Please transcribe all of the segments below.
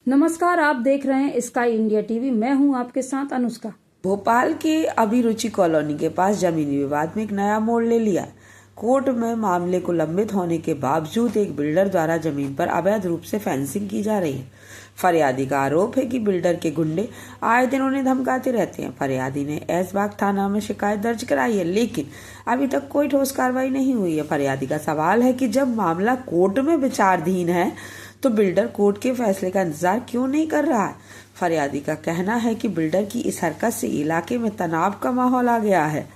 नमस्कार, आप देख रहे हैं स्काई इंडिया टीवी। मैं हूं आपके साथ अनुष्का। भोपाल के अभिरुचि कॉलोनी के पास जमीनी विवाद में एक नया मोड़ ले लिया। कोर्ट में मामले को लंबित होने के बावजूद एक बिल्डर द्वारा जमीन पर अवैध रूप से फेंसिंग की जा रही है। फरियादी का आरोप है कि बिल्डर के गुंडे आए दिन उन्हें धमकाते रहते हैं। फरियादी ने ऐशबाग थाना में शिकायत दर्ज कराई है, लेकिन अभी तक कोई ठोस कार्रवाई नहीं हुई है। फरियादी का सवाल है कि जब मामला कोर्ट में विचाराधीन है तो बिल्डर कोर्ट के फैसले का इंतजार क्यों नहीं कर रहा है। फरियादी का कहना है कि बिल्डर की इस हरकत से इलाके में तनाव का माहौल आ गया है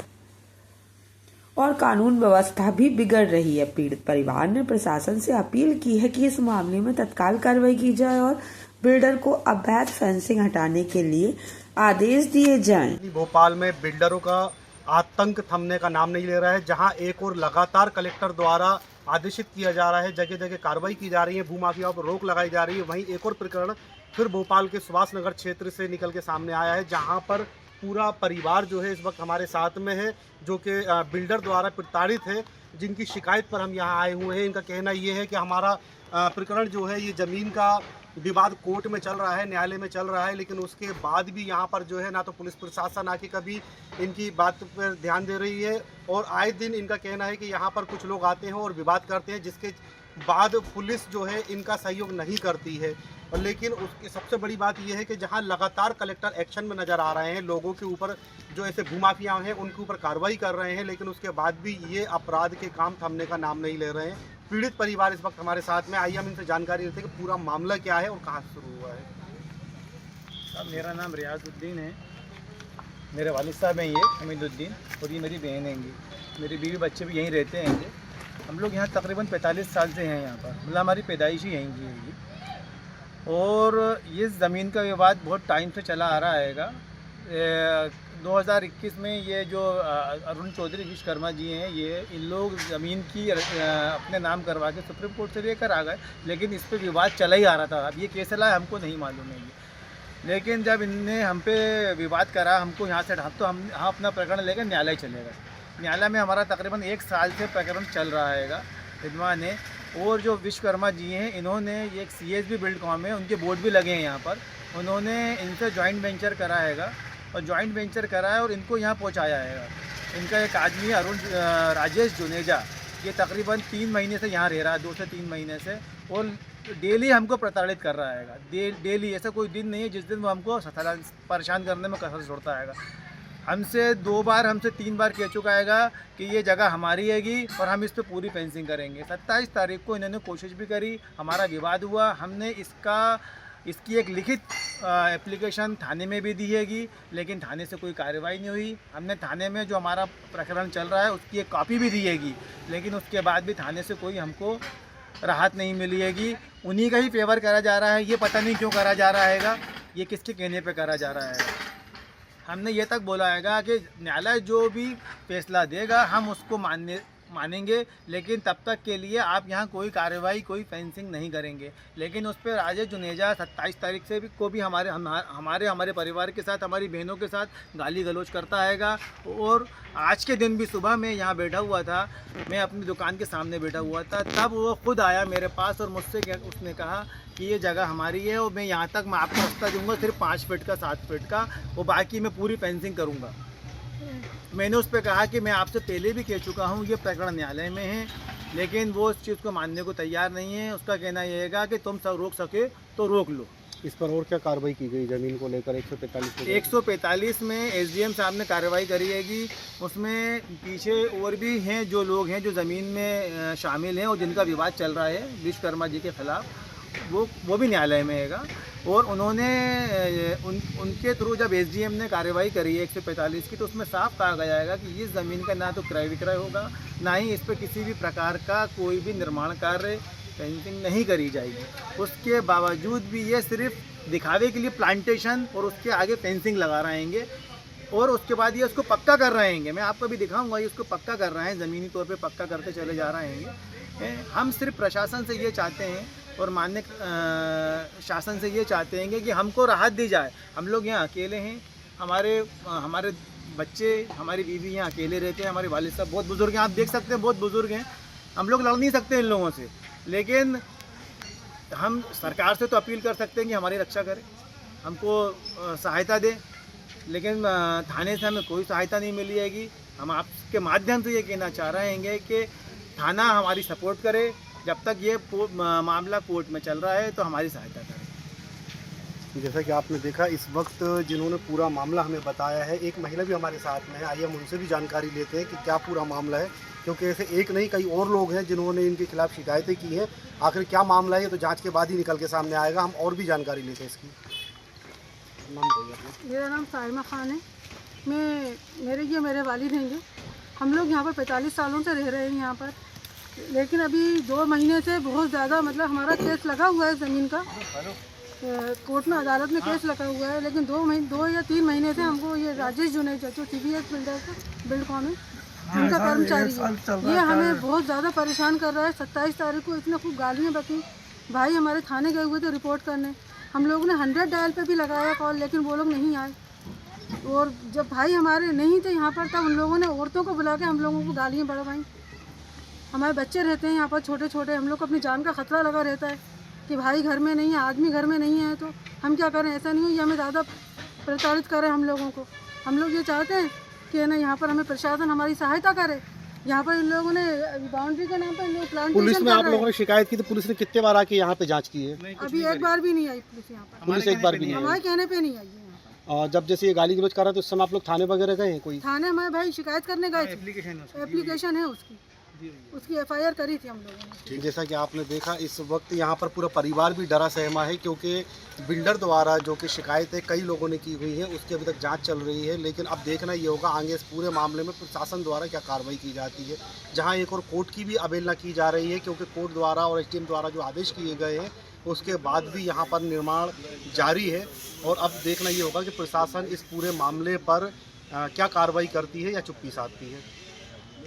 और कानून व्यवस्था भी बिगड़ रही है। पीड़ित परिवार ने प्रशासन से अपील की है कि इस मामले में तत्काल कार्रवाई की जाए और बिल्डर को अवैध फेंसिंग हटाने के लिए आदेश दिए जाएं। भोपाल में बिल्डरों का आतंक थमने का नाम नहीं ले रहा है। जहां एक और लगातार कलेक्टर द्वारा आदेशित किया जा रहा है, जगह जगह कार्रवाई की जा रही है, भूमाफियाओं पर रोक लगाई जा रही है, वहीं एक और प्रकरण फिर भोपाल के सुभाष नगर क्षेत्र से निकल के सामने आया है, जहां पर पूरा परिवार जो है इस वक्त हमारे साथ में है, जो कि बिल्डर द्वारा प्रताड़ित है, जिनकी शिकायत पर हम यहाँ आए हुए हैं। इनका कहना ये है कि हमारा प्रकरण जो है ये ज़मीन का विवाद कोर्ट में चल रहा है, न्यायालय में चल रहा है, लेकिन उसके बाद भी यहाँ पर जो है ना तो पुलिस प्रशासन आके कभी इनकी बात पर ध्यान दे रही है, और आए दिन इनका कहना है कि यहाँ पर कुछ लोग आते हैं और विवाद करते हैं, जिसके बाद पुलिस जो है इनका सहयोग नहीं करती है। और लेकिन उसकी सबसे बड़ी बात यह है कि जहाँ लगातार कलेक्टर एक्शन में नज़र आ रहे हैं, लोगों के ऊपर जो ऐसे भूमाफिया हैं उनके ऊपर कार्रवाई कर रहे हैं, लेकिन उसके बाद भी ये अपराध के काम थमने का नाम नहीं ले रहे हैं। पीड़ित परिवार इस वक्त हमारे साथ में, आइए हम इनसे जानकारी लेते हैं कि पूरा मामला क्या है और कहाँ से शुरू हुआ है। मेरा नाम रियाजुद्दीन है, मेरे वालिद साहब हैं ये हमीदुद्दीन, और ये मेरी बहन हैंगी। मेरी बीवी बच्चे भी यहीं रहते हैं। हम लोग यहाँ तकरीबन 45 साल से हैं यहाँ पर, मतलब हमारी पैदाइश ही यहीं की है। और ये ज़मीन का विवाद बहुत टाइम से चला आ रहा हैगा। 2021 में ये जो अरुण चौधरी विश्वकर्मा जी हैं, ये इन लोग ज़मीन की अपने नाम करवा के सुप्रीम कोर्ट से लेकर आ गए, लेकिन इस पे विवाद चला ही आ रहा था। अब ये कैसे लाए हमको नहीं मालूम है। लेकिन जब इनने हम पे विवाद करा, हमको यहाँ से तो हम अपना प्रकरण लेकर न्यायालय चले गए। न्यायालय में हमारा तकरीबन 1 साल से प्रकरण चल रहा हैगा विद्वान ने। और जो विश्वकर्मा जी हैं, इन्होंने ये एक CSB बिल्डकॉम है, उनके बोर्ड भी लगे हैं यहाँ पर। उन्होंने इनसे जॉइंट वेंचर करा हैगा और जॉइंट वेंचर करा है और इनको यहाँ पहुँचाया हैगा। इनका एक आदमी है अरुण राजेश जुनेजा, ये तकरीबन 3 महीने से यहाँ रह रहा है, 2 से 3 महीने से, और डेली हमको प्रताड़ित कर रहा हैगा। डेली ऐसा कोई दिन नहीं है जिस दिन वो हमको परेशान करने में कसर छोड़ता हैगा। हमसे 2 बार, हमसे 3 बार कह चुका हैगा कि ये जगह हमारी हैगी और हम इस पर पूरी फेंसिंग करेंगे। 27 तारीख को इन्होंने कोशिश भी करी, हमारा विवाद हुआ। हमने इसकी एक लिखित एप्लीकेशन थाने में भी दी हैगी, लेकिन थाने से कोई कार्रवाई नहीं हुई। हमने थाने में जो हमारा प्रकरण चल रहा है उसकी एक कॉपी भी दी हैगी, लेकिन उसके बाद भी थाने से कोई हमको राहत नहीं मिली हैगी। उन्हीं का ही फेवर करा जा रहा है। ये पता नहीं क्यों करा जा रहा हैगा, ये किसके कहने पे करा जा रहा है। हमने ये तक बोला हैगा कि न्यायालय जो भी फैसला देगा हम उसको मानेंगे, लेकिन तब तक के लिए आप यहाँ कोई कार्रवाई, कोई फेंसिंग नहीं करेंगे। लेकिन उस पर राजेश जुनेजा 27 तारीख से भी हमारे परिवार के साथ, हमारी बहनों के साथ गाली गलौज करता हैगा। और आज के दिन भी सुबह मैं यहाँ बैठा हुआ था, मैं अपनी दुकान के सामने बैठा हुआ था, तब वो खुद आया मेरे पास और मुझसे उसने कहा कि ये जगह हमारी है और मैं यहाँ तक मैं आपको रास्ता दूंगा सिर्फ 5 फीट का, 7 फीट का, वो बाकी मैं पूरी फेंसिंग करूँगा। मैंने उस पर कहा कि मैं आपसे पहले भी कह चुका हूँ ये प्रकरण न्यायालय में है, लेकिन वो उस चीज़ को मानने को तैयार नहीं है। उसका कहना यह है कि तुम सब रोक सके तो रोक लो। इस पर और क्या कार्रवाई की गई ज़मीन को लेकर? 145 में SDM साहब ने कार्रवाई करी हैगी। उसमें पीछे और भी हैं जो लोग हैं जो ज़मीन में शामिल हैं और जिनका विवाद चल रहा है विश्वकर्मा जी के खिलाफ, वो भी न्यायालय में हैगा। और उन्होंने उनके थ्रू जब SDM ने कार्रवाई करी है 145 की, तो उसमें साफ कहा गया है कि इस ज़मीन का ना तो क्रय विक्रय होगा, ना ही इस पर किसी भी प्रकार का कोई भी निर्माण कार्य, फेंसिंग नहीं करी जाएगी। उसके बावजूद भी ये सिर्फ दिखावे के लिए प्लांटेशन और उसके आगे फेंसिंग लगा रहेंगे और उसके बाद ये उसको पक्का कर रहे हैं। मैं आपको भी दिखाऊंगा, ये उसको पक्का कर रहे हैं, ज़मीनी तौर पे पक्का करते चले जा रहे हैं। हम सिर्फ प्रशासन से ये चाहते हैं और माननीय शासन से ये चाहते हैं कि हमको राहत दी जाए। हम लोग यहाँ अकेले हैं, हमारे बच्चे, हमारी बीवी यहाँ अकेले रहते हैं, हमारे वालिद साहब बहुत बुज़ुर्ग हैं, आप देख सकते हैं बहुत बुज़ुर्ग हैं। हम लोग लड़ नहीं सकते इन लोगों से, लेकिन हम सरकार से तो अपील कर सकते हैं कि हमारी रक्षा करें, हमको सहायता दें, लेकिन थाने से हमें कोई सहायता नहीं मिली हैगी। हम आपके माध्यम से ये कहना चाह रहे हैं कि थाना हमारी सपोर्ट करे, जब तक ये मामला कोर्ट में चल रहा है तो हमारी सहायता करे। जैसा कि आपने देखा, इस वक्त जिन्होंने पूरा मामला हमें बताया है, एक महिला भी हमारे साथ में है। आइए हम उनसे भी जानकारी लेते हैं कि क्या पूरा मामला है, क्योंकि ऐसे एक नहीं कई और लोग हैं जिन्होंने इनके खिलाफ शिकायतें की हैं। आखिर क्या मामला है ये तो जांच के बाद ही निकल के सामने आएगा। हम और भी जानकारी लेते हैं इसकी। नाम बताइए अपना। मेरा नाम साइमा खान है। मेरे वालिद हैं। हम लोग यहाँ पर 45 सालों से रह रहे हैं यहाँ पर, लेकिन अभी 2 महीने से बहुत ज़्यादा मतलब हमारा केस लगा हुआ है ज़मीन का, कोर्ट में अदालत में केस लगा हुआ है। लेकिन 2 या 3 महीने से हमको ये राजेश जुनेद जो TVS बिल्डकॉन है, उनका कर्मचारी है, ये हमें बहुत ज़्यादा परेशान कर रहा है। 27 तारीख को इतने खूब गालियाँ बकी। भाई हमारे थाने गए हुए थे रिपोर्ट करने, हम लोगों ने 100 डायल पे भी लगाया कॉल, लेकिन वो लोग नहीं आए। और जब भाई हमारे नहीं थे यहाँ पर, तब उन लोगों ने औरतों को बुला के हम लोगों को गालियाँ बढ़वाई। हमारे बच्चे रहते हैं यहाँ पर छोटे छोटे, हम लोग को अपनी जान का खतरा लगा रहता है कि भाई घर में नहीं है, आदमी घर में नहीं है, तो हम क्या करें। ऐसा नहीं हो ये हमें ज़्यादा प्रताड़ित करें हम लोगों को। हम लोग ये चाहते हैं कि ना यहाँ पर हमें प्रशासन हमारी सहायता करे। यहाँ पर इन लोगों ने बाउंड्री के नाम पर इन लोग प्लांटेशन पुलिस में आप लोगों ने शिकायत की तो पुलिस ने कितने बार आके यहाँ पे जांच की है? अभी एक बार भी नहीं आई पुलिस यहाँ पर, पुलिस एक बार भी नहीं आई। हमारे कहने पे नहीं आई है यहाँ पर। और जब जैसे ये गाली गलौज कर रहा है तो उस समय आप लोग थाने वगैरह गए हैं? कोई थाने में भाई शिकायत करने गए थे, एप्लीकेशन है उसकी FIR करी थी हम लोगों ने। ठीक, जैसा कि आपने देखा, इस वक्त यहाँ पर पूरा परिवार भी डरा सहमा है, क्योंकि बिल्डर द्वारा जो कि शिकायतें कई लोगों ने की हुई है उसकी अभी तक जांच चल रही है। लेकिन अब देखना ये होगा आगे इस पूरे मामले में प्रशासन द्वारा क्या कार्रवाई की जाती है। जहाँ एक और कोर्ट की भी अवहेलना की जा रही है, क्योंकि कोर्ट द्वारा और SDM द्वारा जो आदेश किए गए हैं उसके बाद भी यहाँ पर निर्माण जारी है। और अब देखना ये होगा कि प्रशासन इस पूरे मामले पर क्या कार्रवाई करती है या चुप्पी साधती है।